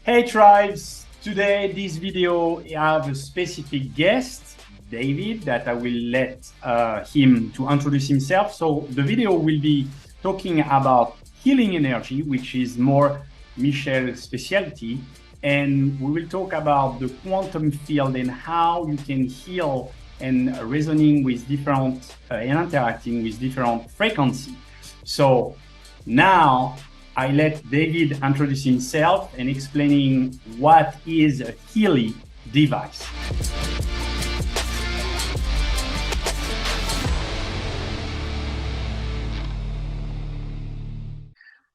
Hey tribes, today this video I have a specific guest, David, that I will let him to introduce himself. So the video will be talking about healing energy, which is more Michel's specialty, and we will talk about the quantum field and how you can heal and reasoning with different and interacting with different frequencies. So now I let David introduce himself and explaining what is a Healy device.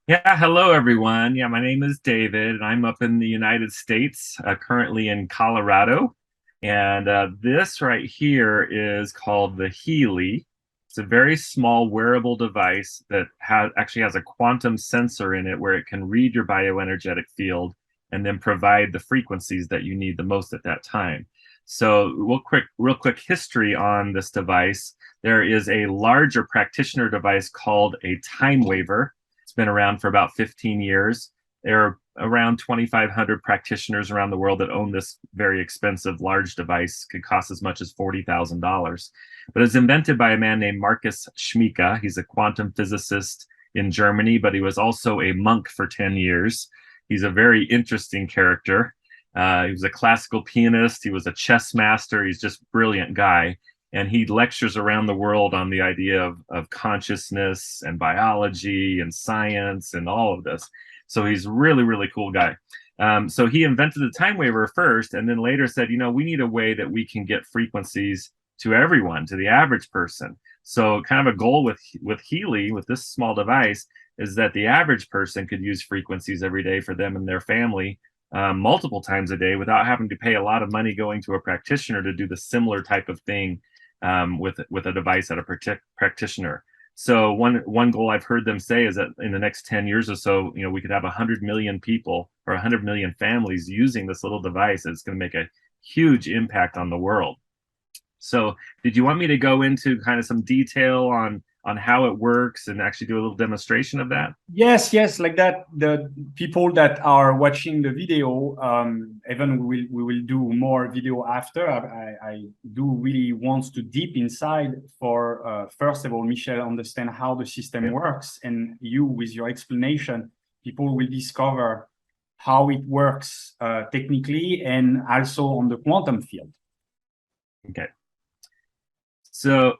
Yeah, hello everyone. Yeah, my name is David, and I'm up in the United States, currently in Colorado. And this right here is called the Healy. It's a very small wearable device that actually has a quantum sensor in it where it can read your bioenergetic field and then provide the frequencies that you need the most at that time. So real quick history on this device. There is a larger practitioner device called a time waver. It's been around for about 15 years. There are around 2,500 practitioners around the world that own this very expensive large device. Could cost as much as $40,000. But it was invented by a man named Marcus Schmiecke. He's a quantum physicist in Germany, but he was also a monk for 10 years. He's a very interesting character. He was a classical pianist. He was a chess master. He's just a brilliant guy. And he lectures around the world on the idea of consciousness and biology and science and all of this. So he's really, really cool guy. So he invented the time waver first, and then later said, we need a way that we can get frequencies to everyone, to the average person. So kind of a goal with Healy, with this small device, is that the average person could use frequencies every day for them and their family multiple times a day without having to pay a lot of money going to a practitioner to do the similar type of thing with a device at a practitioner. So one goal I've heard them say is that in the next 10 years or so, we could have 100 million people or 100 million families using this little device. It's going to make a huge impact on the world. So did you want me to go into kind of some detail on how it works and actually do a little demonstration of that? Yes, like that. The people that are watching the video, even we will do more video after. I do really want to deep inside for first of all, Michel, understand how the system works, and you with your explanation, people will discover how it works technically and also on the quantum field. Okay. So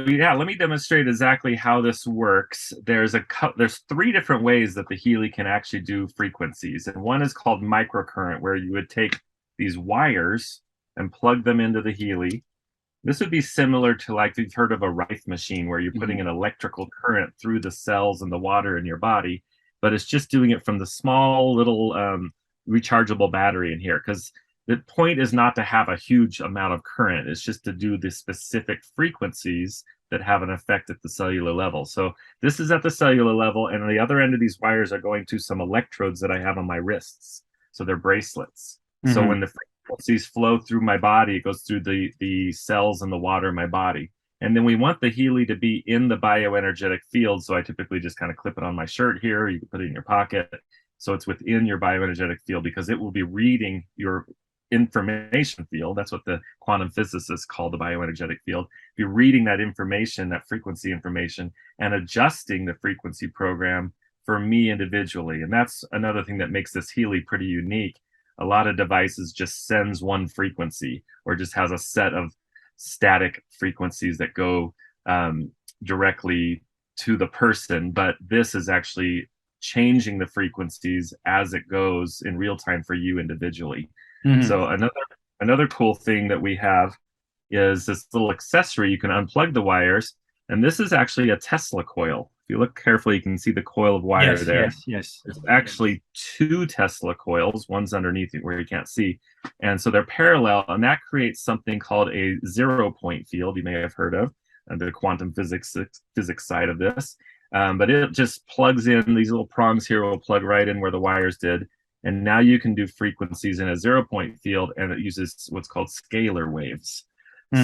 yeah, let me demonstrate exactly how this works. There's three different ways that the Healy can actually do frequencies, and one is called microcurrent, where you would take these wires and plug them into the Healy. This would be similar to, like, you've heard of a Rife machine, where you're putting an electrical current through the cells and the water in your body, but it's just doing it from the small little rechargeable battery in here, because the point is not to have a huge amount of current. It's just to do the specific frequencies that have an effect at the cellular level. So this is at the cellular level, and on the other end of these wires are going to some electrodes that I have on my wrists. So they're bracelets. So when the frequencies flow through my body, it goes through the cells and the water in my body. And then we want the Healy to be in the bioenergetic field. So I typically just kind of clip it on my shirt here. You can put it in your pocket. So it's within your bioenergetic field, because it will be reading your information field. That's what the quantum physicists call the bioenergetic field. You're reading that information, that frequency information, and adjusting the frequency program for me individually. And that's another thing that makes this Healy pretty unique. A lot of devices just sends one frequency, or just has a set of static frequencies that go directly to the person, but this is actually changing the frequencies as it goes in real time for you individually. So another cool thing that we have is this little accessory. You can unplug the wires, and this is actually a Tesla coil. If you look carefully, you can see the coil of wire there. Yes. It's actually two Tesla coils. One's underneath it where you can't see. And so they're parallel, and that creates something called a 0-point field, you may have heard of, the quantum physics side of this. But it just plugs in. These little prongs here will plug right in where the wires did. And now you can do frequencies in a 0-point field, and it uses what's called scalar waves.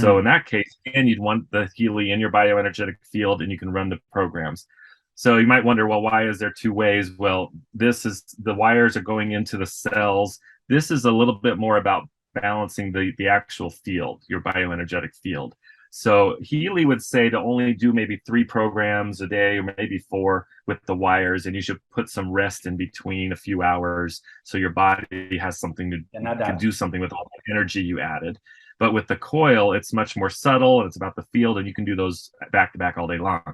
So in that case, again, you'd want the Healy in your bioenergetic field, and you can run the programs. So you might wonder, well, why is there two ways? Well, this is the wires are going into the cells. This is a little bit more about balancing the actual field, your bioenergetic field. So Healy would say to only do maybe 3 programs a day or maybe 4 with the wires, and you should put some rest in between, a few hours, so your body has something to can do something with all the energy you added. But with the coil, it's much more subtle, and it's about the field, and you can do those back to back all day long.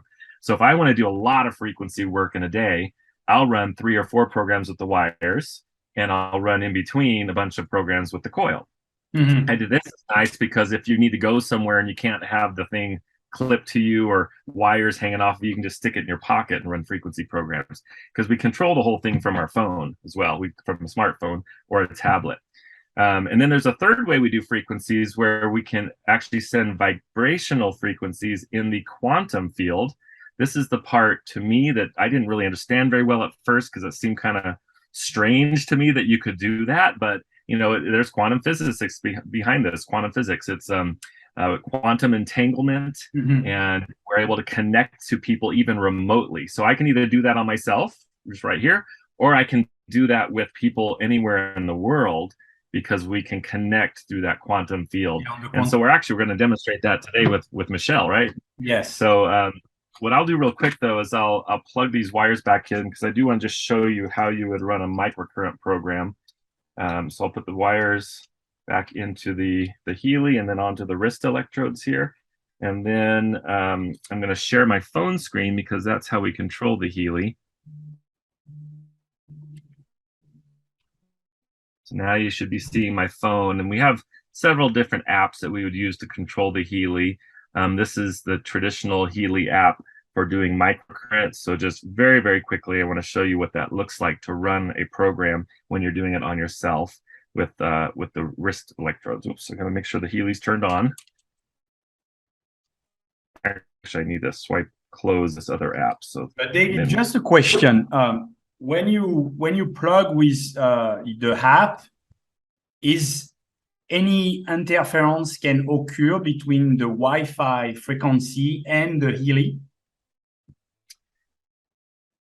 So if I want to do a lot of frequency work in a day, I'll run 3 or 4 programs with the wires, and I'll run in between a bunch of programs with the coil. I do this is nice because if you need to go somewhere and you can't have the thing clipped to you or wires hanging off, you can just stick it in your pocket and run frequency programs, because we control the whole thing from our phone as well, from a smartphone or a tablet. And then there's a third way we do frequencies where we can actually send vibrational frequencies in the quantum field. This is the part to me that I didn't really understand very well at first, because it seemed kind of strange to me that you could do that. But you know, there's quantum physics behind this. Quantum physics, it's quantum entanglement, and we're able to connect to people even remotely. So I can either do that on myself, just right here, or I can do that with people anywhere in the world, because we can connect through that quantum field. And so we're going to demonstrate that today with Michelle, right? Yes. So what I'll do real quick though is I'll plug these wires back in, because I do want to just show you how you would run a microcurrent program. So I'll put the wires back into the Healy and then onto the wrist electrodes here. And then I'm going to share my phone screen, because that's how we control the Healy. So now you should be seeing my phone, and we have several different apps that we would use to control the Healy. This is the traditional Healy app for doing microcurrents. So just very, very quickly, I want to show you what that looks like to run a program when you're doing it on yourself with the wrist electrodes. Oops, I got to make sure the Healy's turned on. Actually, I need to swipe close this other app. So, but David, just a question. When you plug with the app, is any interference can occur between the Wi-Fi frequency and the Healy?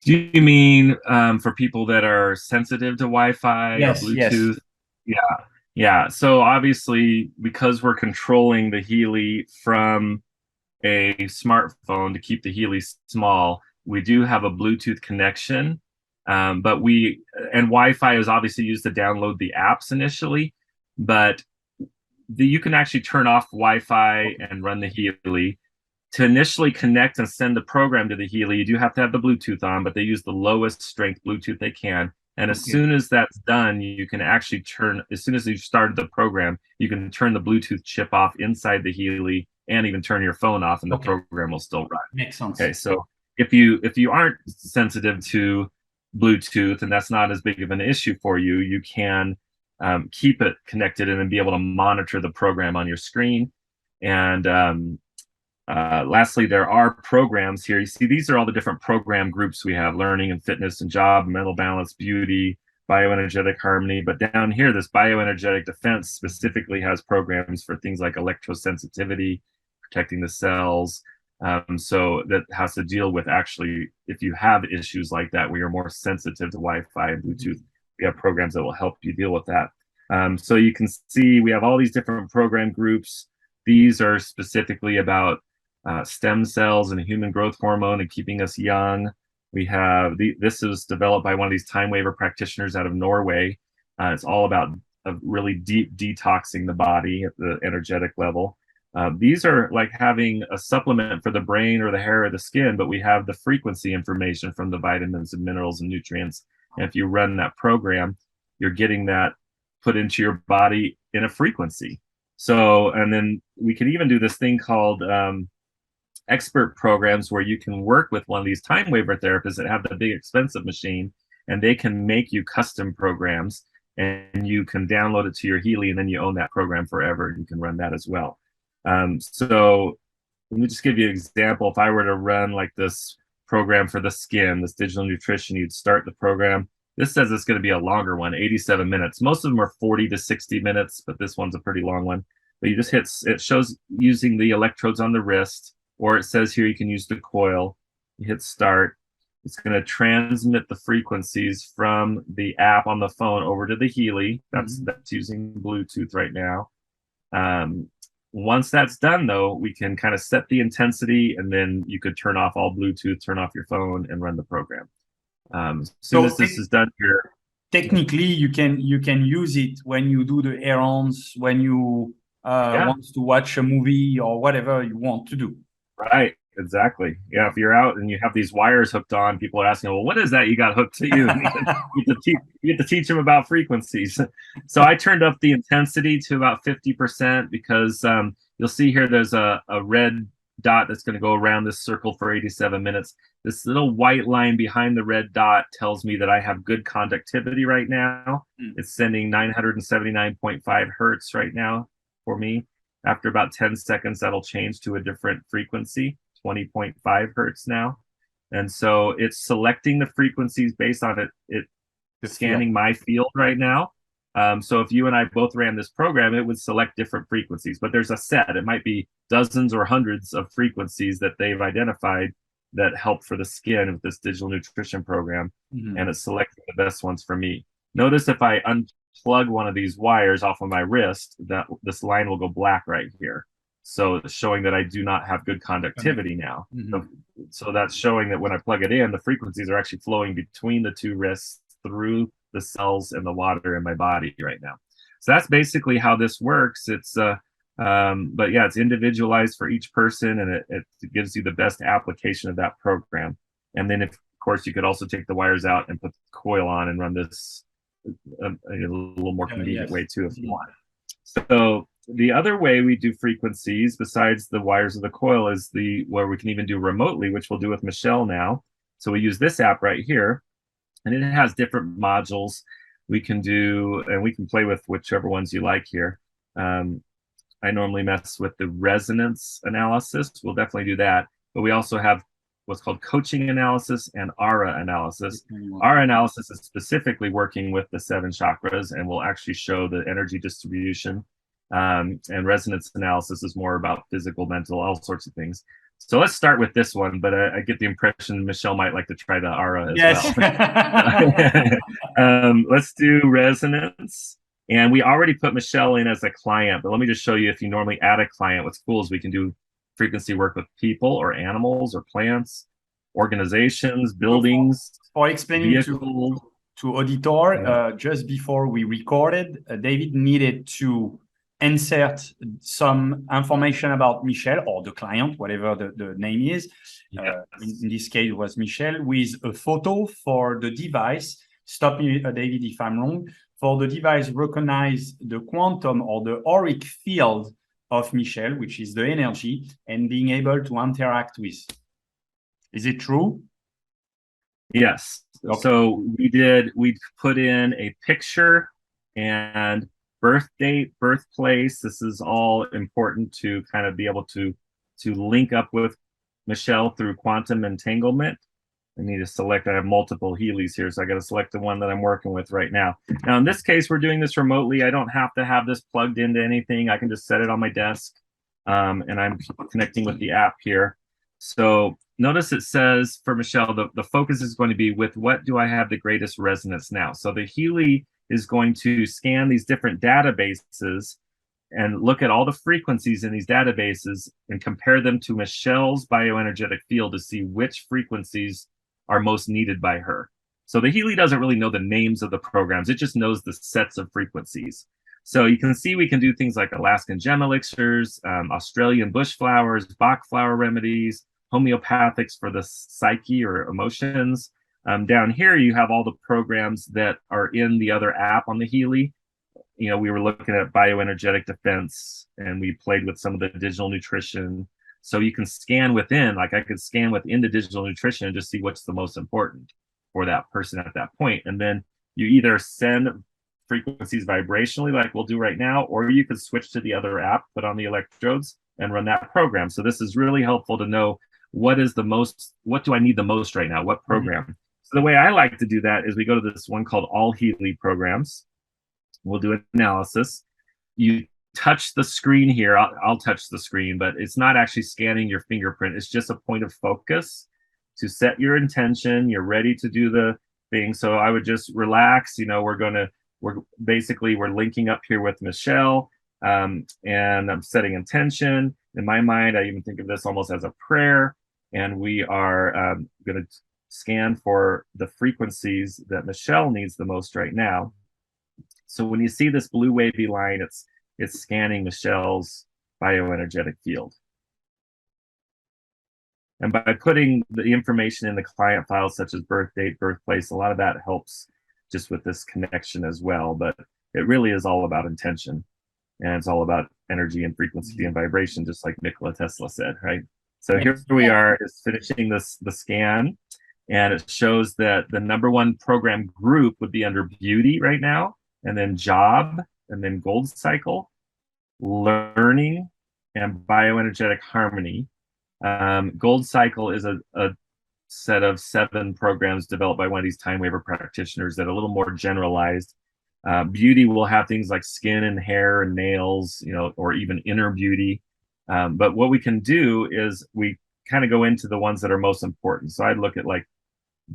Do you mean for people that are sensitive to Wi-Fi or Bluetooth? Yes. Yeah. So obviously, because we're controlling the Healy from a smartphone to keep the Healy small, we do have a Bluetooth connection. But Wi-Fi is obviously used to download the apps initially, but you can actually turn off Wi-Fi and run the Healy. To initially connect and send the program to the Healy, you do have to have the Bluetooth on, but they use the lowest strength Bluetooth they can. And as soon as that's done, you can actually as soon as you've started the program, you can turn the Bluetooth chip off inside the Healy and even turn your phone off, and the program will still run. Makes sense. Okay, so if you aren't sensitive to Bluetooth and that's not as big of an issue for you, you can keep it connected and then be able to monitor the program on your screen. And lastly, there are programs here. You see, these are all the different program groups we have: learning and fitness and job, mental balance, beauty, bioenergetic harmony. But down here, this bioenergetic defense specifically has programs for things like electrosensitivity, protecting the cells. So that has to deal with actually, if you have issues like that where you're more sensitive to Wi-Fi and Bluetooth, we have programs that will help you deal with that. So you can see we have all these different program groups. These are specifically about stem cells and human growth hormone and keeping us young. We have this was developed by one of these time waver practitioners out of Norway. It's all about really deep detoxing the body at the energetic level. These are like having a supplement for the brain or the hair or the skin, but we have the frequency information from the vitamins and minerals and nutrients. And if you run that program, you're getting that put into your body in a frequency. So, and then we can even do this thing called expert programs, where you can work with one of these time waver therapists that have the big expensive machine, and they can make you custom programs, and you can download it to your Healy, and then you own that program forever, and you can run that as well. So let me just give you an example. If I were to run like this program for the skin, this digital nutrition, you'd start the program. This says it's going to be a longer one, 87 minutes. Most of them are 40 to 60 minutes, but this one's a pretty long one. But you just hit, it shows using the electrodes on the wrist, or it says here you can use the coil. You hit start, It's going to transmit the frequencies from the app on the phone over to the Healy. That's using Bluetooth right now. Once that's done, though, we can kind of set the intensity, and then you could turn off all Bluetooth, turn off your phone, and run the program. As soon as this is done here, technically you can use it when you do the errands, when you want to watch a movie or whatever you want to do. Right, exactly. Yeah, if you're out and you have these wires hooked on, people are asking, well, what is that you got hooked to you? You get to teach them about frequencies. So I turned up the intensity to about 50% because you'll see here there's a red dot that's going to go around this circle for 87 minutes. This little white line behind the red dot tells me that I have good conductivity right now. It's sending 979.5 hertz right now for me. After about 10 seconds, that'll change to a different frequency, 20.5 hertz now. And so it's selecting the frequencies based on it scanning my field right now. So if you and I both ran this program, it would select different frequencies, but there's a set. It might be dozens or hundreds of frequencies that they've identified that help for the skin with this digital nutrition program, and it's selecting the best ones for me. Notice if I unplug one of these wires off of my wrist, that this line will go black right here. So it's showing that I do not have good conductivity now. So that's showing that when I plug it in, the frequencies are actually flowing between the two wrists through the cells and the water in my body right now. So that's basically how this works. It's but yeah, it's individualized for each person, and it gives you the best application of that program. And then, of course, you could also take the wires out and put the coil on and run this a little more convenient way too if you want. So the other way we do frequencies besides the wires of the coil is where we can even do remotely, which we'll do with Michelle now. So we use this app right here, and it has different modules we can do, and we can play with whichever ones you like here. I normally mess with the resonance analysis. We'll definitely do that. But we also have what's called coaching analysis and aura analysis. Aura analysis is specifically working with the 7 chakras and will actually show the energy distribution. And resonance analysis is more about physical, mental, all sorts of things. So let's start with this one, but I get the impression Michelle might like to try the aura as well. Let's do resonance. And we already put Michelle in as a client, but let me just show you if you normally add a client, what's cool is we can do frequency work with people or animals or plants, organizations, buildings. For explaining to auditor, just before we recorded, David needed to insert some information about Michelle or the client, whatever the name is. In this case, it was Michelle, with a photo for the device. Stop me, David, if I'm wrong. For the device, recognize the quantum or the auric field of Michelle, which is the energy, and being able to interact with. Is it true? Yes. Okay. So we put in a picture and birth date, birthplace. This is all important to kind of be able to link up with Michelle through quantum entanglement. I need to select, I have multiple Healys here, so I got to select the one that I'm working with right now. Now, in this case, we're doing this remotely. I don't have to have this plugged into anything. I can just set it on my desk, and I'm connecting with the app here. So notice it says for Michelle, the focus is going to be with what do I have the greatest resonance now. So the Healy is going to scan these different databases and look at all the frequencies in these databases and compare them to Michelle's bioenergetic field to see which frequencies are most needed by her. So the Healy doesn't really know the names of the programs. It just knows the sets of frequencies. So you can see we can do things like Alaskan gem elixirs, Australian bush flowers, Bach flower remedies, homeopathics for the psyche or emotions. Down here, you have all the programs that are in the other app on the Healy. You know, we were looking at bioenergetic defense, and we played with some of the digital nutrition. So you can scan within, like I could scan within the digital nutrition and just see what's the most important for that person at that point. And then you either send frequencies vibrationally like we'll do right now, or you could switch to the other app, put on the electrodes and run that program. So this is really helpful to know what do I need the most right now? What program? So the way I like to do that is we go to this one called All Healy Programs. We'll do an analysis. You touch the screen here. I'll touch the screen, but it's not actually scanning your fingerprint. It's just a point of focus. to set your intention. You're ready to do the thing. So I would just relax. We're linking up here with Michelle, and I'm setting intention. In my mind, I even think of this almost as a prayer, and we are going to scan for the frequencies that Michelle needs the most right now. So when you see this blue wavy line, it's scanning Michelle's bioenergetic field. And by putting the information in the client files, such as birth date, birthplace, a lot of that helps just with this connection as well. But it really is all about intention. And it's all about energy and frequency and vibration, just like Nikola Tesla said, right? So here we are, is finishing the scan. And it shows that the #1 program group would be under beauty right now, and then job, and then gold cycle, learning, and bioenergetic harmony. Gold cycle is a set of 7 programs developed by one of these time waiver practitioners that are a little more generalized. Beauty will have things like skin and hair and nails, or even inner beauty. But what we can do is we kind of go into the ones that are most important. So I'd look at like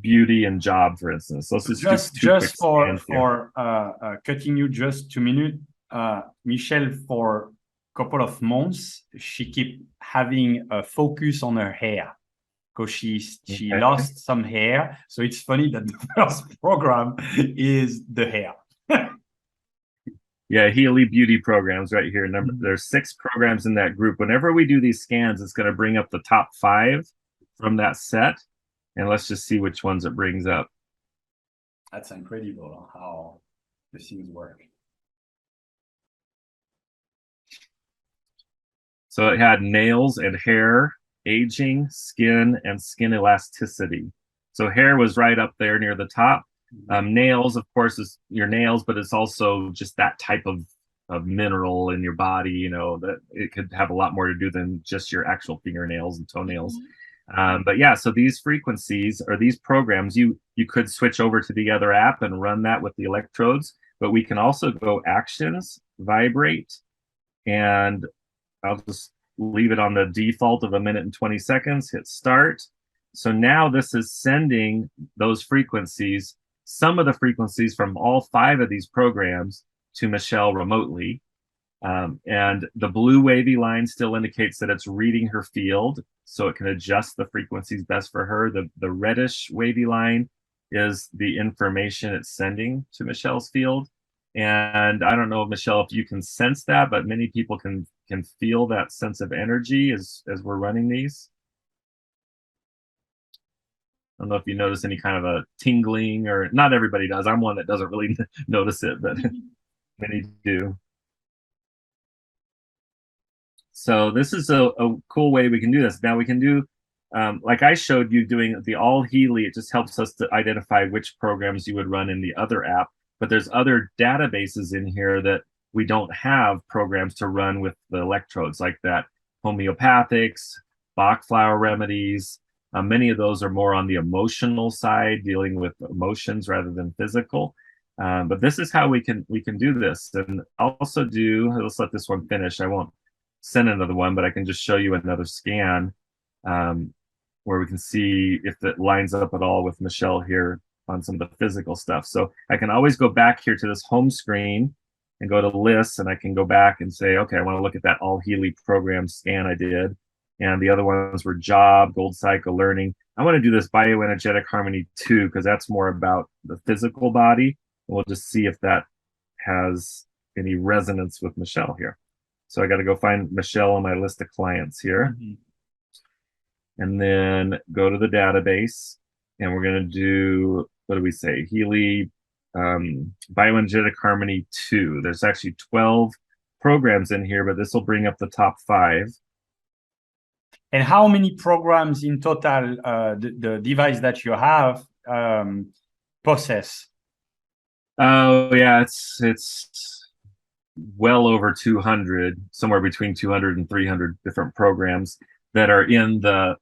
beauty and job, for instance. So just for cutting you just 2 minutes, Michelle, for a couple of months, she keep having a focus on her hair because she lost some hair. So it's funny that the first program is the hair. Yeah, Healy beauty programs right here. There's 6 programs in that group. Whenever we do these scans, it's going to bring up the top 5 from that set. And let's just see which ones it brings up. That's incredible how the things work. So it had nails and hair, aging, skin, and skin elasticity. So hair was right up there near the top. Nails, of course, is your nails, but it's also just that type of mineral in your body, that it could have a lot more to do than just your actual fingernails and toenails. But yeah, so these frequencies or these programs, you could switch over to the other app and run that with the electrodes, but we can also go actions, vibrate, and I'll just leave it on the default of 1 minute and 20 seconds, hit start. So now this is sending those frequencies, some of the frequencies from all 5 of these programs to Michelle remotely. And the blue wavy line still indicates that it's reading her field, so it can adjust the frequencies best for her. The reddish wavy line is the information it's sending to Michelle's field. And I don't know, Michelle, if you can sense that, but many people can feel that sense of energy as we're running these. I don't know if you notice any kind of a tingling, or not everybody does. I'm one that doesn't really notice it, but many do. So this is a cool way we can do this. Now we can do, like I showed you doing the all Healy, it just helps us to identify which programs you would run in the other app. But there's other databases in here that we don't have programs to run with the electrodes, like that homeopathics, Bach flower remedies. Many of those are more on the emotional side, dealing with emotions rather than physical. But this is how we can do this. And I'll also do, let's let this one finish. I won't send another one, but I can just show you another scan where we can see if it lines up at all with Michelle here on some of the physical stuff. So I can always go back here to this home screen and go to lists, and I can go back and say, okay, I want to look at that all Healy program scan I did. And the other ones were job, gold cycle, learning. I want to do this bioenergetic harmony 2 because that's more about the physical body. And we'll just see if that has any resonance with Michelle here. So I got to go find Michelle on my list of clients here. And then go to the database, and we're going to do, what do we say? Healy Bioenergetic Harmony 2. There's actually 12 programs in here, but this will bring up the top 5. And how many programs in total the device that you have possess? Oh yeah, it's well over 200, somewhere between 200 and 300 different programs that are in the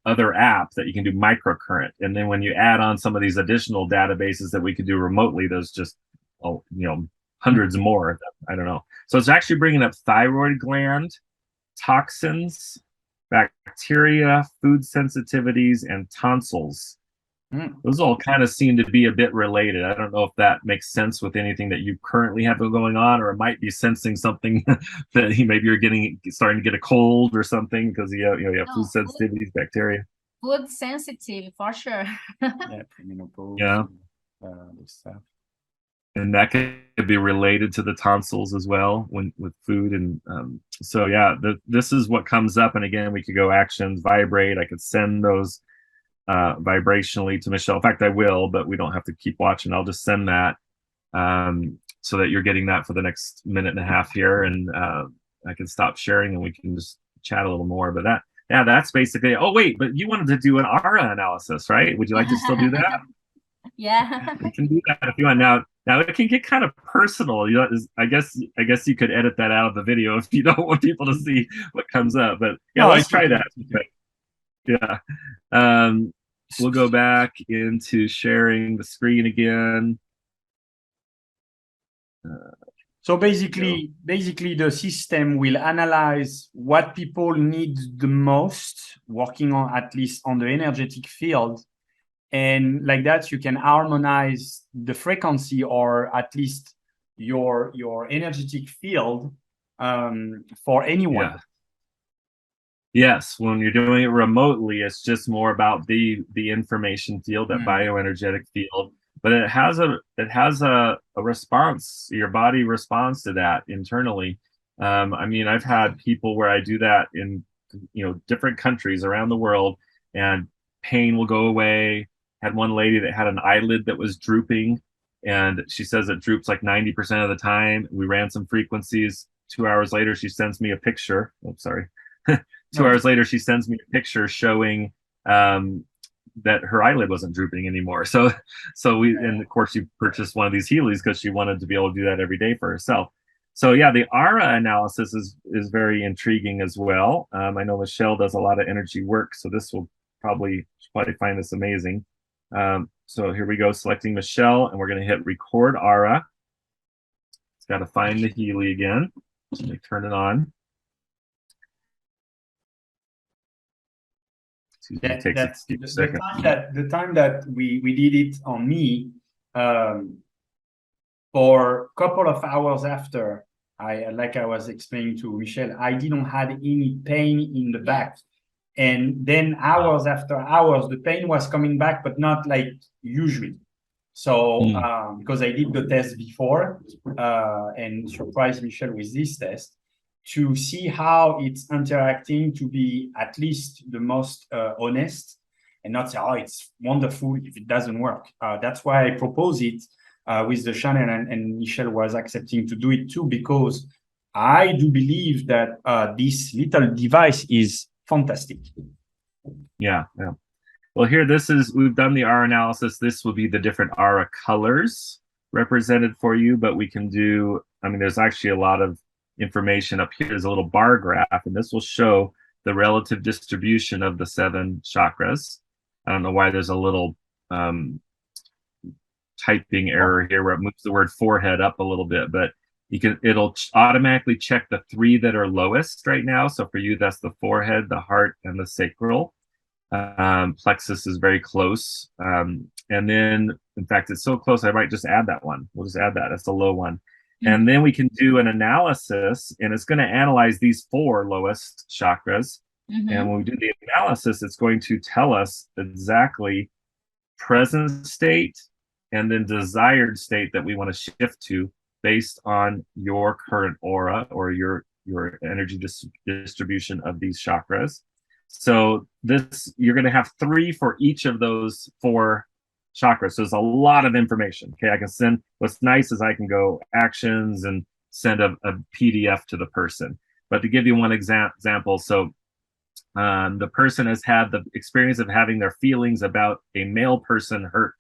other app that you can do microcurrent. And then when you add on some of these additional databases that we could do remotely, there's just hundreds more. I don't know. So it's actually bringing up thyroid gland, toxins, bacteria, food sensitivities, and tonsils. Those all kind of seem to be a bit related. I don't know if that makes sense with anything that you currently have going on, or it might be sensing something that maybe you're starting to get a cold or something because you have food sensitivities, bacteria. Food sensitive for sure. Yeah, premenopause. Yeah. This stuff. And that could be related to the tonsils as well with food. And so, yeah, this is what comes up. And again, we could go actions, vibrate. I could send those vibrationally to Michelle. In fact, I will, but we don't have to keep watching. I'll just send that so that you're getting that for the next minute and a half here. And I can stop sharing and we can just chat a little more. But that's basically, oh, wait, but you wanted to do an aura analysis, right? Would you like to still do that? Yeah. We can do that if you want. Now it can get kind of personal. I guess you could edit that out of the video if you don't want people to see what comes up. But yeah, let's try that. Yeah. We'll go back into sharing the screen again. So basically, the system will analyze what people need the most, working on at least on the energetic field. And like that, you can harmonize the frequency or at least your energetic field for anyone. Yeah. Yes, when you're doing it remotely, it's just more about the information field, that bioenergetic field. But it has a response. Your body responds to that internally. I mean, I've had people where I do that in different countries around the world, and pain will go away. Had one lady that had an eyelid that was drooping, and she says it droops like 90% of the time. We ran some frequencies. 2 hours later, she sends me a picture. Oh, sorry. 2 hours later, she sends me a picture showing that her eyelid wasn't drooping anymore. So and of course, she purchased one of these Healys because she wanted to be able to do that every day for herself. So yeah, the aura analysis is very intriguing as well. I know Michelle does a lot of energy work, so this will probably find this amazing. So here we go, selecting Michelle, and we're going to hit record aura. It's got to find the Healy again. Let me turn it on. That's the time that we did it on me. For a couple of hours after, like I was explaining to Michelle, I didn't have any pain in the back. And then hours after hours, the pain was coming back, but not like usually. So because I did the test before and surprised Michelle with this test to see how it's interacting, to be at least the most honest and not say, oh, it's wonderful if it doesn't work. That's why I propose it with the channel, and Michelle was accepting to do it too, because I do believe that this little device is fantastic. Yeah. Well, here, we've done the aura analysis. This will be the different aura colors represented for you, but we can do, there's actually a lot of information up here. There's a little bar graph, and this will show the relative distribution of the 7 chakras. I don't know why there's a little typing error here where it moves the word forehead up a little bit, but it'll automatically check the 3 that are lowest right now. So for you, that's the forehead, the heart, and the sacral. Plexus is very close. And then, in fact, it's so close, I might just add that one. We'll just add that. That's the low one. And then we can do an analysis, and it's going to analyze these 4 lowest chakras. And when we do the analysis, it's going to tell us exactly present state and then desired state that we want to shift to based on your current aura or your energy distribution of these chakras. So you're going to have 3 for each of those 4 chakras. So there's a lot of information. Okay, I can send. What's nice is I can go actions and send a PDF to the person. But to give you one example, so the person has had the experience of having their feelings about a male person hurt.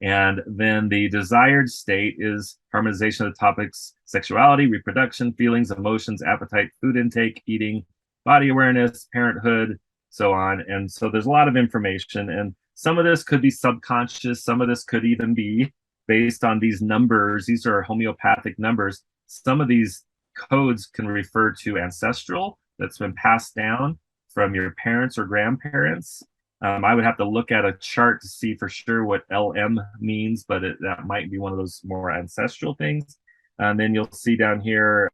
And then the desired state is harmonization of the topics: sexuality, reproduction, feelings, emotions, appetite, food intake, eating, body awareness, parenthood, so on. And so there's a lot of information, and some of this could be subconscious. Some of this could even be based on these numbers. These are homeopathic numbers. Some of these codes can refer to ancestral, that's been passed down. from your parents or grandparents. I would have to look at a chart to see for sure what LM means, but that might be one of those more ancestral things. And then you'll see down here,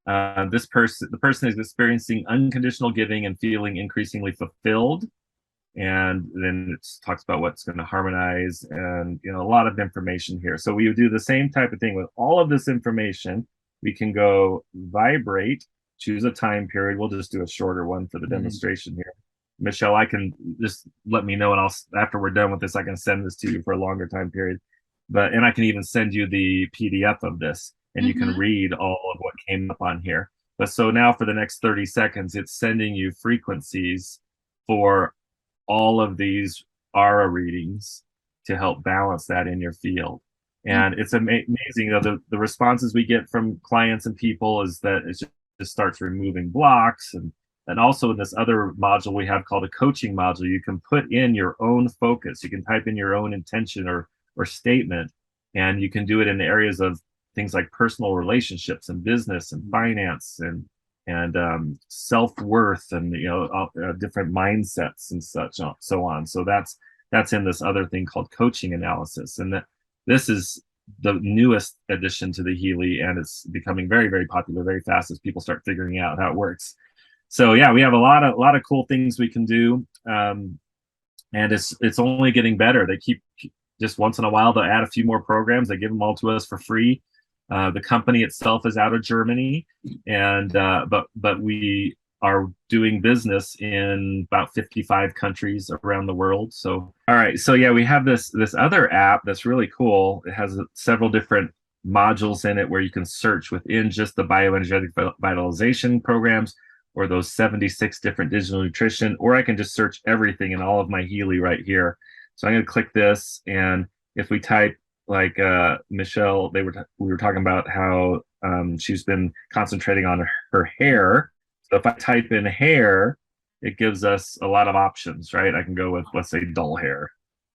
the person is experiencing unconditional giving and feeling increasingly fulfilled. And then it talks about what's going to harmonize, and a lot of information here. So we would do the same type of thing with all of this information. We can go vibrate, choose a time period. We'll just do a shorter one for the demonstration here. Michelle, I can just let me know, and after we're done with this, I can send this to you for a longer time period. And I can even send you the PDF of this, and you can read all of what came up on here. But so now for the next 30 seconds, it's sending you frequencies for all of these aura readings to help balance that in your field. And it's amazing, the responses we get from clients and people is that it just starts removing blocks. And also in this other module we have called a coaching module, you can put in your own focus. You can type in your own intention or statement, and you can do it in the areas of things like personal relationships and business and finance and self-worth and different mindsets and so on. So that's in this other thing called coaching analysis, and this is the newest addition to the Healy, and it's becoming very, very popular very fast as people start figuring out how it works. So yeah, we have a lot of cool things we can do, and it's only getting better. They keep just once in a while they'll add a few more programs. They give them all to us for free. The company itself is out of Germany, and but we are doing business in about 55 countries around the world. So all right, so yeah, we have this other app that's really cool. It has several different modules in it where you can search within just the bioenergetic vitalization programs, or those 76 different digital nutrition, or I can just search everything in all of my Healy right here. So I'm going to click this, and if we type like Michelle, we were talking about how she's been concentrating on her hair. So if I type in hair, it gives us a lot of options, right? I can go with, let's say, dull hair,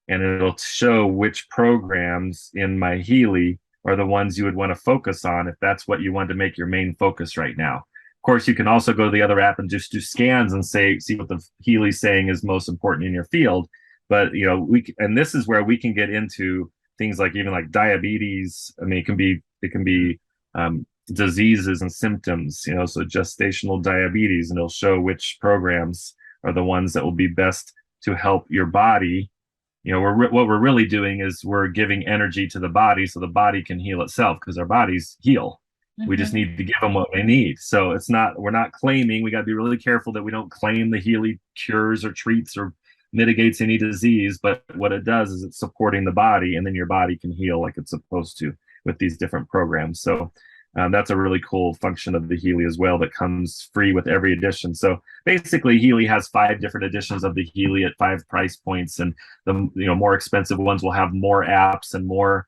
and it'll show which programs in my Healy are the ones you would want to focus on if that's what you want to make your main focus right now. Of course, you can also go to the other app and just do scans and see what the Healy's saying is most important in your field. But and this is where we can get into things like even like diabetes. I mean, it can be diseases and symptoms. So gestational diabetes, and it'll show which programs are the ones that will be best to help your body. What we're really doing is we're giving energy to the body so the body can heal itself, because our bodies heal. We just need to give them what they need. So we're not claiming. We got to be really careful that we don't claim the Healy cures or treats or mitigates any disease, but what it does is it's supporting the body, and then your body can heal like it's supposed to with these different programs. So that's a really cool function of the Healy as well that comes free with every edition. So basically Healy has 5 different editions of the Healy at 5 price points, and the more expensive ones will have more apps and more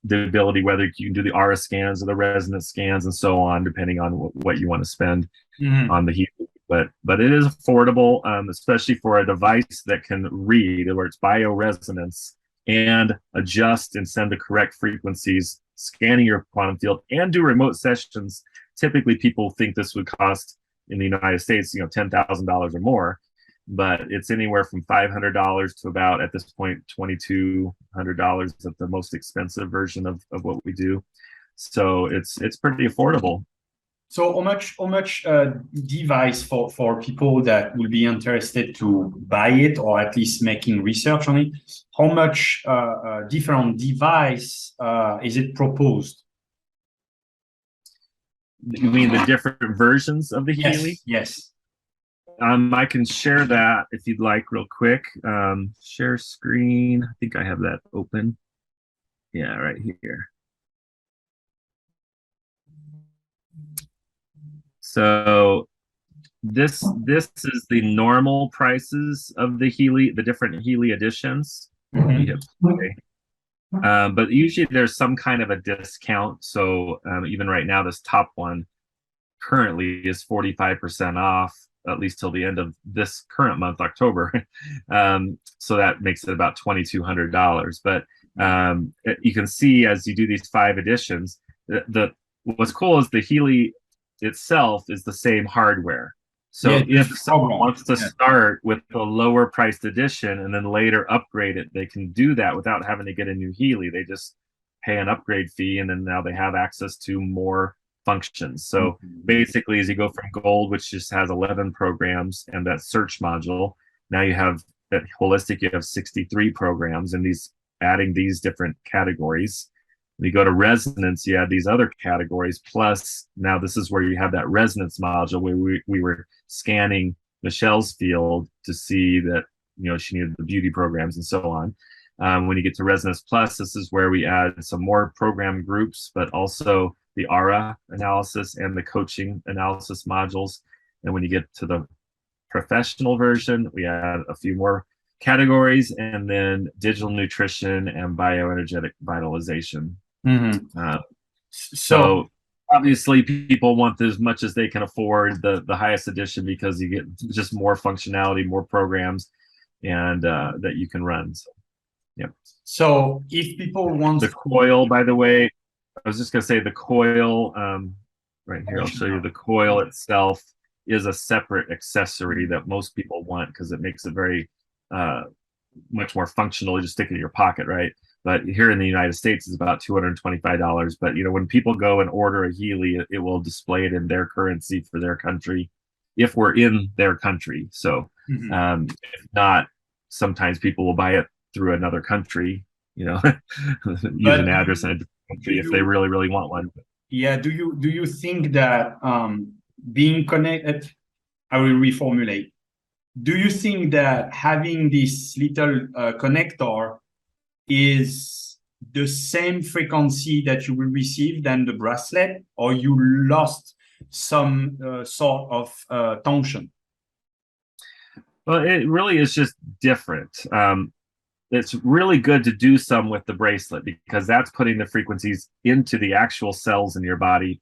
the ability, whether you can do the aura scans or the resonance scans and so on, depending on what you want to spend on the Healy. But it is affordable, especially for a device that can read, where it's bioresonance, and adjust and send the correct frequencies, scanning your quantum field, and do remote sessions. Typically, people think this would cost in the United States, $10,000 or more, but it's anywhere from $500 to about, at this point, $2,200 at the most expensive version of what we do. So it's pretty affordable. So how much device for people that will be interested to buy it, or at least making research on it? How much different device is it proposed? You mean the different versions of the Healy? Yes. I can share that if you'd like, real quick. Share screen. I think I have that open. Yeah, right here. So this is the normal prices of the Healy, the different Healy editions. But usually there's some kind of a discount. So even right now, this top one currently is 45% off, at least till the end of this current month, October. So that makes it about $2,200. But you can see as you do these 5 editions, what's cool is the Healy itself is the same hardware. So Yeah, if just someone program. wants to Yeah. start with a lower priced edition and then later upgrade it, they can do that without having to get a new Healy. They just pay an upgrade fee, and then now they have access to more functions. So basically, as you go from gold, which just has 11 programs and that search module, now you have that holistic, you have 63 programs, and these adding these different categories. When you go to resonance, you add these other categories. Plus, now this is where you have that resonance module where we were scanning Michelle's field to see that, you know, she needed the beauty programs and so on. When you get to Resonance Plus, this is where we add some more program groups, but also the aura analysis and the coaching analysis modules. And when you get to the professional version, we add a few more categories, and then digital nutrition and bioenergetic vitalization. So obviously people want as much as they can afford the highest edition, because you get just more functionality, more programs, and that you can run. So, yeah. So if people want the coil, by the way, I was just going to say the coil, right here, I'll show you the coil itself is a separate accessory that most people want because it makes it very much more functional. You just stick it in your pocket, right? But here in the United States, it's about $225. But you know, when people go and order a Healy, it will display it in their currency for their country, if we're in their country. So if not, sometimes people will buy it through another country, you know, use an address in a different country if they really, really want one. Yeah. Do you think that being connected, I will reformulate. Do you think that having this little connector is the same frequency that you will receive than the bracelet, or you lost some sort of tension? Well, it really is just different. It's really good to do some with the bracelet because that's putting the frequencies into the actual cells in your body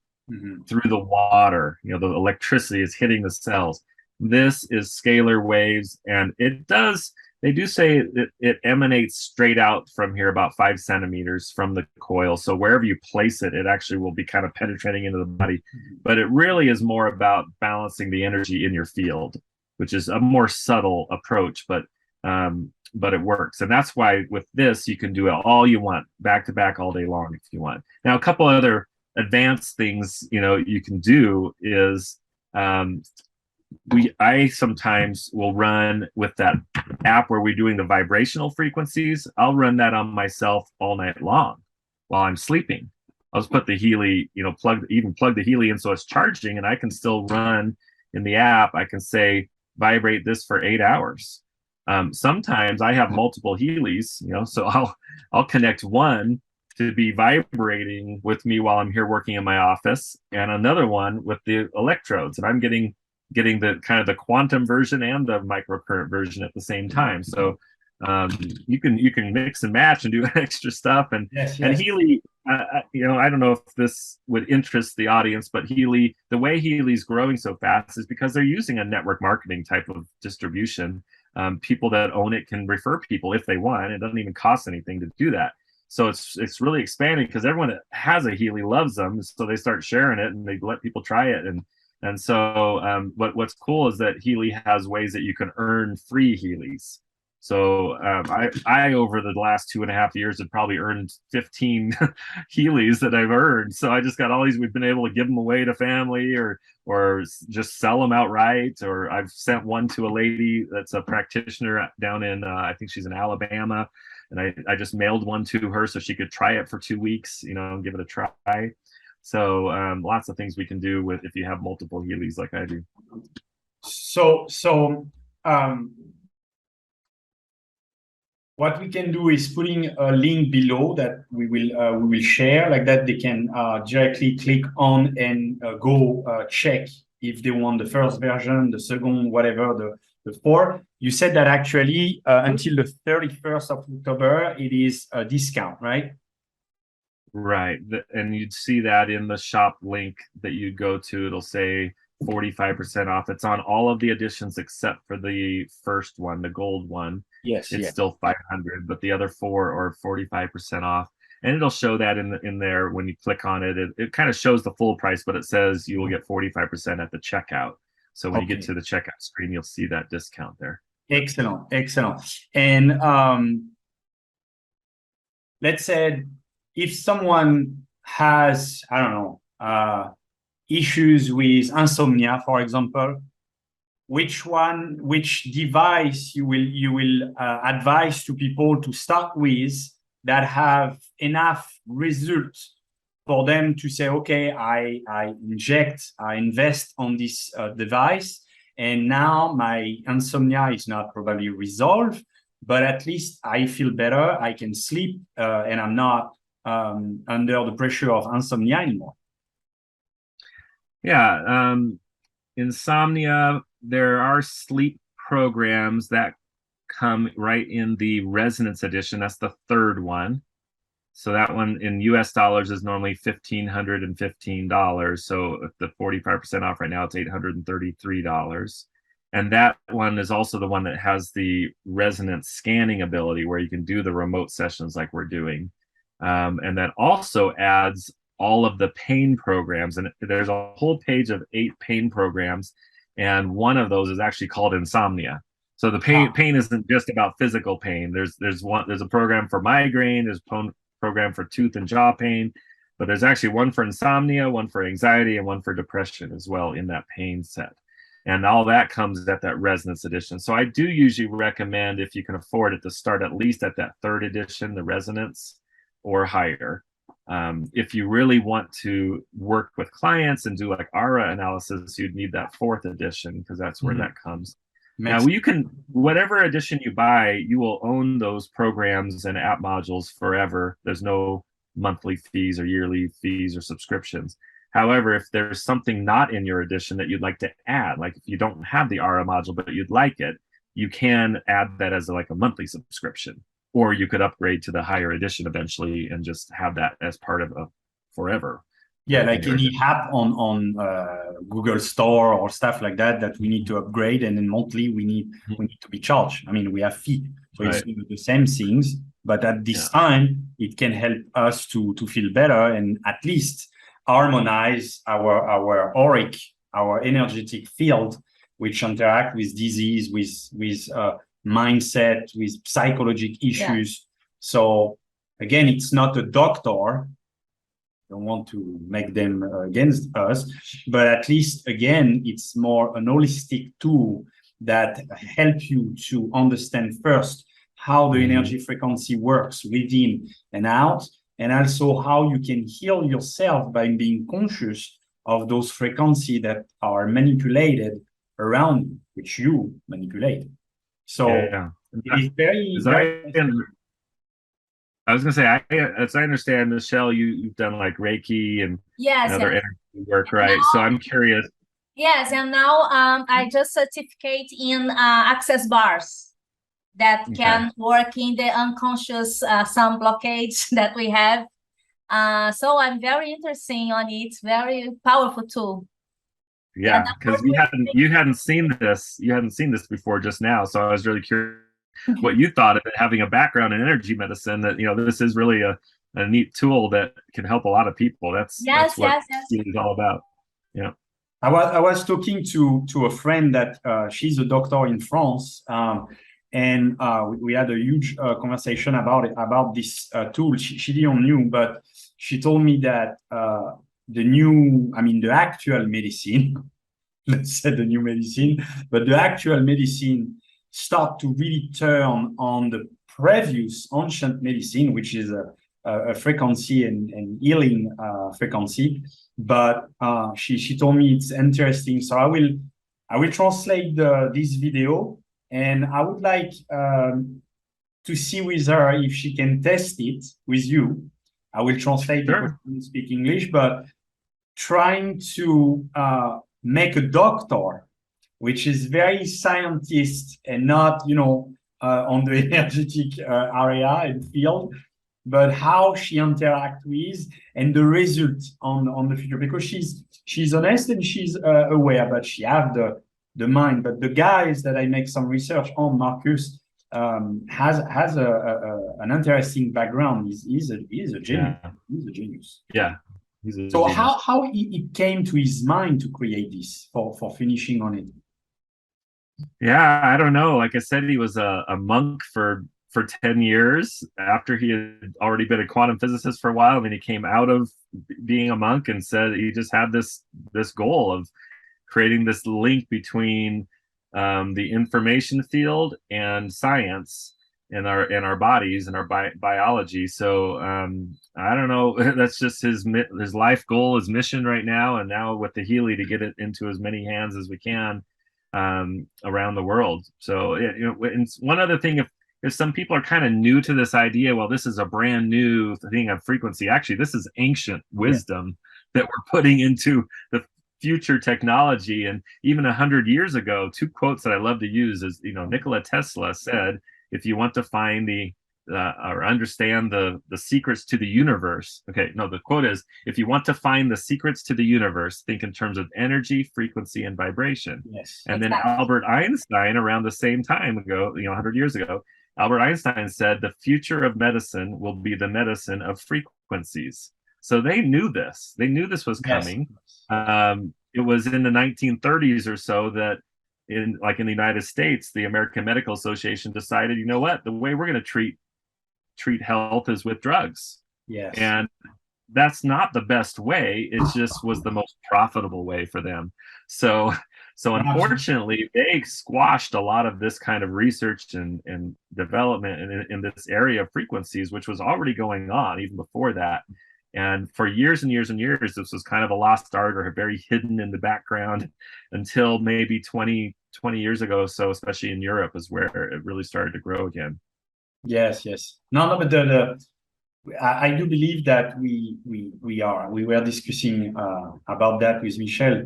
through the water. You know, the electricity is hitting the cells. This is scalar waves, and they do say it emanates straight out from here about 5 centimeters from the coil. So wherever you place it, it actually will be kind of penetrating into the body. But it really is more about balancing the energy in your field, which is a more subtle approach, but it works. And that's why with this, you can do it all you want, back to back all day long if you want. Now, a couple other advanced things, you know, you can do is I sometimes will run with that app where we're doing the vibrational frequencies. I'll run that on myself all night long while I'm sleeping. I'll just put the Healy, you know, plug the Healy in so it's charging, and I can still run in the app. I can say vibrate this for 8 hours. Sometimes I have multiple Healys, you know, so I'll connect one to be vibrating with me while I'm here working in my office, and another one with the electrodes, and I'm getting the kind of the quantum version and the microcurrent version at the same time. So you can mix and match and do extra stuff. And and Healy, you know, I don't know if this would interest the audience, but Healy, the way Healy's growing so fast is because they're using a network marketing type of distribution. People that own it can refer people if they want. It doesn't even cost anything to do that. So it's really expanding because everyone that has a Healy loves them. So they start sharing it and they let people try it. And so what's cool is that Healy has ways that you can earn free Healys. So I over the last 2.5 years have probably earned 15 Healys that I've earned. So I just got all these. We've been able to give them away to family or just sell them outright. Or I've sent one to a lady that's a practitioner down in I think she's in Alabama, and I just mailed one to her so she could try it for 2 weeks, you know, and give it a try. So lots of things we can do with if you have multiple Healys like I do. So what we can do is putting a link below that we will share, like that they can directly click on and go check if they want the first version, the second, whatever, the 4. You said that actually until the 31st of October, it is a discount, right? Right. And you'd see that in the shop link that you go to. It'll say 45% off. It's on all of the editions except for the first one, the gold one. Yes. It's still $500, but the other 4 are 45% off. and it'll show that in there when you click on it. It kind of shows the full price, but it says you will get 45% at the checkout. So when you get to the checkout screen, you'll see that discount there. Excellent, excellent. And let's say if someone has, I don't know, issues with insomnia, for example, which device you will advise to people to start with that have enough results for them to say, okay, I invest on this device, and now my insomnia is not probably resolved, but at least I feel better, I can sleep, and I'm not under the pressure of insomnia anymore. Yeah, insomnia, there are sleep programs that come right in the Resonance edition. That's the third one. So that one in US dollars is normally $1,515. So if the 45% off right now, it's $833. And that one is also the one that has the resonance scanning ability where you can do the remote sessions like we're doing. And that also adds all of the pain programs. And there's a whole page of 8 pain programs. And one of those is actually called insomnia. So the pain isn't just about physical pain. There's a program for migraine, there's a program for tooth and jaw pain, but there's actually one for insomnia, one for anxiety, and one for depression as well in that pain set. And all that comes at that Resonance edition. So I do usually recommend, if you can afford it, to start at least at that 3rd edition, the Resonance, or higher. If you really want to work with clients and do like aura analysis, you'd need that 4th edition because that's where that comes. Now you can, whatever edition you buy, you will own those programs and app modules forever. There's no monthly fees or yearly fees or subscriptions. However, if there's something not in your edition that you'd like to add, like if you don't have the aura module but you'd like it, you can add that as like a monthly subscription. Or you could upgrade to the higher edition eventually and just have that as part of a forever. Yeah, like any app on Google Store or stuff like that we need to upgrade, and then monthly we need to be charged. I mean, we have fee, so it's the same things, but at this time it can help us to feel better and at least harmonize our auric, our energetic field, which interact with disease, with mindset, with psychological issues. So again, it's not a doctor. Don't want to make them against us, but at least again, it's more an holistic tool that help you to understand first how the energy frequency works within and out, and also how you can heal yourself by being conscious of those frequencies that are manipulated around you, which you manipulate. So it is very I was gonna say, as I understand, Michelle, you've done like Reiki and other energy work, right? So I'm curious. Yes, and now I just certificate in access bars that can work in the unconscious some blockades that we have. So I'm very interested on it. Very powerful tool. Yeah, because you hadn't seen this before just now, so I was really curious what you thought of it, having a background in energy medicine, that this is really a neat tool that can help a lot of people. That's what it's all about. Yeah. I was talking to a friend that she's a doctor in France, and we had a huge conversation about this tool. She didn't knew, but she told me that the actual medicine, let's say the new medicine, but the actual medicine start to really turn on the previous ancient medicine, which is a frequency and healing frequency. But she told me it's interesting. So I will translate this video, and I would like to see with her if she can test it with you. I will translate because I don't speak English, but trying to make a doctor, which is very scientist and not, on the energetic area and field, but how she interacts with and the result on the future, because she's honest and she's aware, but she have the mind. But the guys that I make some research on, Marcus, has an interesting background. He's a genius. Yeah. He's a genius. Yeah. He's a So genius. how it came to his mind to create this for finishing on it? Yeah, I don't know. Like I said, he was a monk for 10 years after he had already been a quantum physicist for a while. And then he came out of being a monk and said he just had this goal of creating this link between the information field and science in our bodies and our biology. So I don't know. That's just his life goal, his mission right now. And now with the Healy, to get it into as many hands as we can around the world. So and one other thing, if some people are kind of new to this idea, well, this is a brand new thing of frequency. Actually, this is ancient wisdom that we're putting into the future technology. And even 100 years ago, two quotes that I love to use is, Nikola Tesla said, if you want to find or understand the secrets to the universe. Okay, no, the quote is, if you want to find the secrets to the universe, think in terms of energy, frequency, and vibration. Yes. And then Albert Einstein, around the same time ago, 100 years ago, Albert Einstein said, the future of medicine will be the medicine of frequencies. So they knew this. They knew this was coming. Yes. It was in the 1930s or so that in the United States, the American Medical Association decided, you know what, the way we're going to treat health is with drugs. Yes. And that's not the best way. It just was the most profitable way for them. So unfortunately, they squashed a lot of this kind of research and development in this area of frequencies, which was already going on even before that. And for years and years and years, this was kind of a lost art or very hidden in the background until maybe 20 years ago or so, especially in Europe, is where it really started to grow again. Yes, yes. No, but I do believe that we were discussing about that with Michel.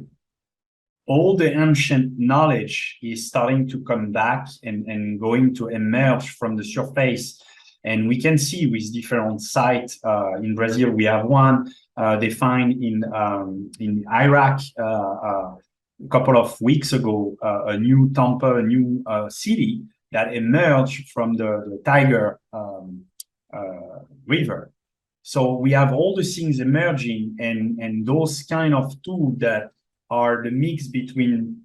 All the ancient knowledge is starting to come back and going to emerge from the surface. And we can see with different sites in Brazil, we have one. They find in Iraq a couple of weeks ago a new temple, a new city that emerged from the Tiger River. So we have all the things emerging, and those kind of tools that are the mix between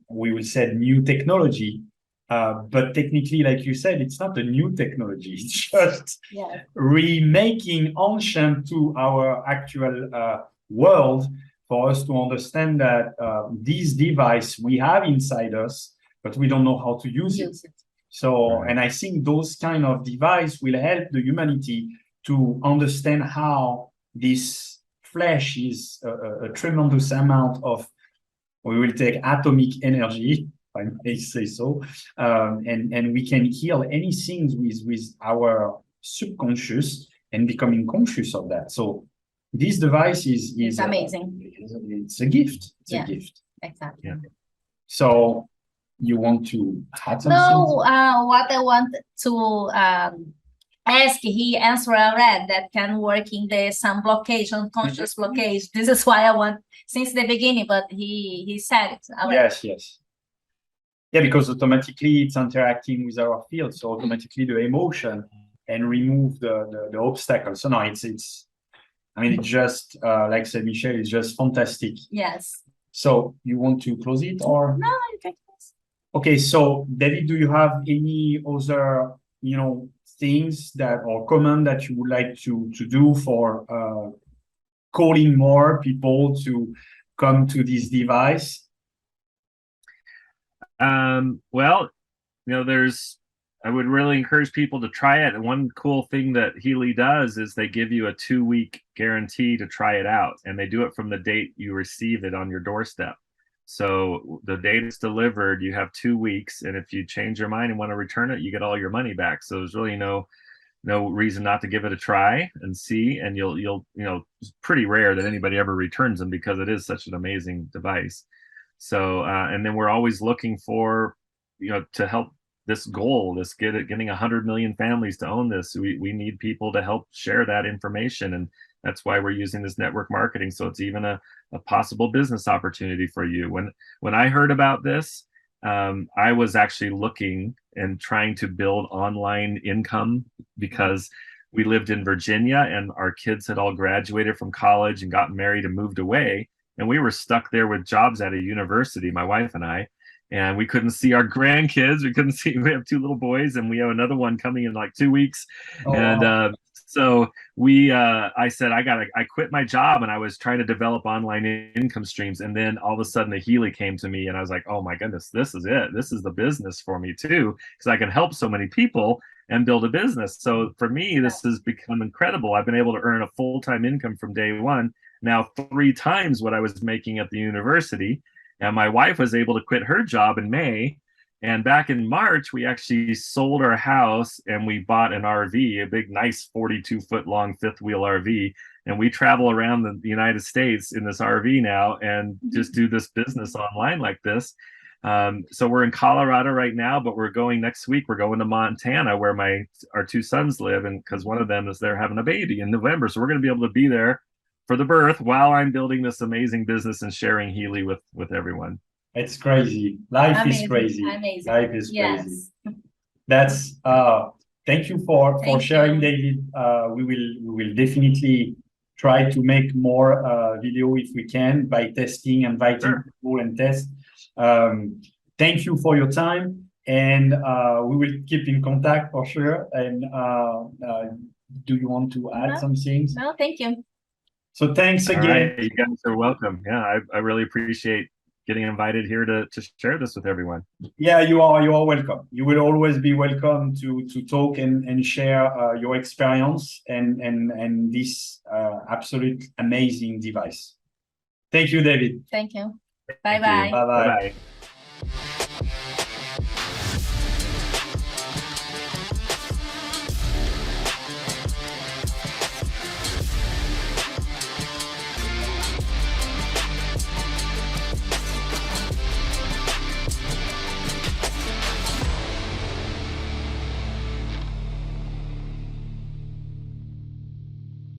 we will say new technology. But technically, like you said, it's not a new technology. It's just remaking ancient to our actual world for us to understand that this device we have inside us, but we don't know how to use it. So, and I think those kind of device will help the humanity to understand how this flesh is a tremendous amount of, we will take atomic energy, I may say so, and we can heal anything with our subconscious and becoming conscious of that. So this device is amazing. It's a gift. It's a gift. Exactly. Yeah. So you want to add something? No, what I want to ask, he answered already that can work in some blockage, unconscious blockage. This is why I want since the beginning, but he said it already. Yes. Yeah, because automatically it's interacting with our field, so automatically the emotion and remove the obstacle. So no, it's just like said Michel, it's just fantastic. Yes. So you want to close it or? No, you can close. Okay, so David, do you have any other things that or comment that you would like to do for calling more people to come to this device? Well, I would really encourage people to try it. And one cool thing that Healy does is they give you a 2-week guarantee to try it out, and they do it from the date you receive it on your doorstep. So the date it's delivered, you have 2 weeks, and if you change your mind and want to return it, you get all your money back. So there's really no reason not to give it a try and see. And you'll it's pretty rare that anybody ever returns them because it is such an amazing device. So and then we're always looking for to help this goal, getting 100 million families to own this. We need people to help share that information, and that's why we're using this network marketing. So it's even a possible business opportunity for you. When I heard about this, I was actually looking and trying to build online income because we lived in Virginia and our kids had all graduated from college and gotten married and moved away. And we were stuck there with jobs at a university, my wife and I, and we couldn't see our grandkids. We couldn't see, we have 2 little boys and we have another one coming in like 2 weeks. Oh, and wow. So I said, I quit my job and I was trying to develop online income streams. And then all of a sudden the Healy came to me and I was like, oh my goodness, this is it. This is the business for me too, because I can help so many people and build a business. So for me, this has become incredible. I've been able to earn a full-time income from day one, now 3 times what I was making at the university. And my wife was able to quit her job in May. And back in March, we actually sold our house and we bought an RV, a big, nice 42-foot long 5th wheel RV. And we travel around the United States in this RV now and just do this business online like this. So we're in Colorado right now, but we're going next week. We're going to Montana where our 2 sons live, and because one of them is there having a baby in November. So we're going to be able to be there for the birth while I'm building this amazing business and sharing Healy with everyone. It's crazy. Life Amazing, is crazy. amazing. Life is Yes. crazy. That's thank you for Thank sharing, you. David. We will definitely try to make more video if we can by testing, inviting Sure. people and test. Thank you for your time, and we will keep in contact for sure. And do you want to add some things? No, thank you. So thanks All again. right, you guys are welcome. Yeah, I really appreciate getting invited here to share this with everyone. Yeah, you are welcome. You will always be welcome to talk and share your experience and this absolute amazing device. Thank you, David. Thank you. Bye-bye. Bye-bye. Bye-bye.